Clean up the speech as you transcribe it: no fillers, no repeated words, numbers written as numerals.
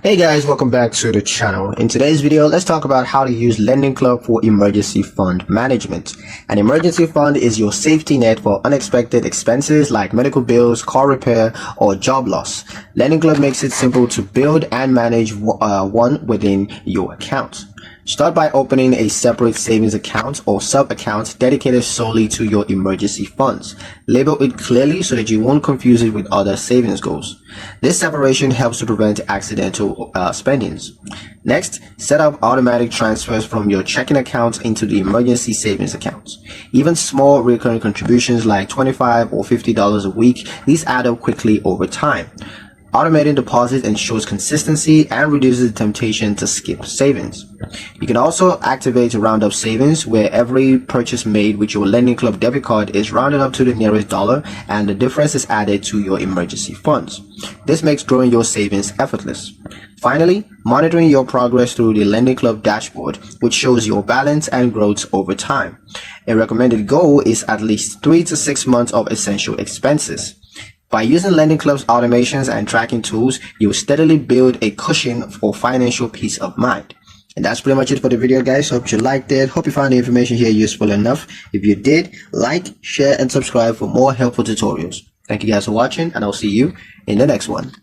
Hey guys, welcome back to the channel. In today's video, let's talk about how to use Lendingclub for emergency fund management. An emergency fund is your safety net for unexpected expenses like medical bills, car repair, or job loss. Lendingclub makes it simple to build and manage one within your account. Start by opening a separate savings account or sub-account dedicated solely to your emergency funds. Label it clearly so that you won't confuse it with other savings goals. This separation helps to prevent accidental spendings. Next, set up automatic transfers from your checking account into the emergency savings account. Even small recurring contributions like $25 or $50 a week, these add up quickly over time. Automating deposits ensures consistency and reduces the temptation to skip savings. You can also activate roundup savings, where every purchase made with your Lendingclub debit card is rounded up to the nearest dollar and the difference is added to your emergency funds. This makes growing your savings effortless. Finally, monitoring your progress through the Lendingclub dashboard, which shows your balance and growth over time. A recommended goal is at least 3 to 6 months of essential expenses. By using Lendingclub's automations and tracking tools, you will steadily build a cushion for financial peace of mind. And that's pretty much it for the video, guys. Hope you liked it. Hope you found the information here useful enough. If you did, like, share, and subscribe for more helpful tutorials. Thank you guys for watching, and I'll see you in the next one.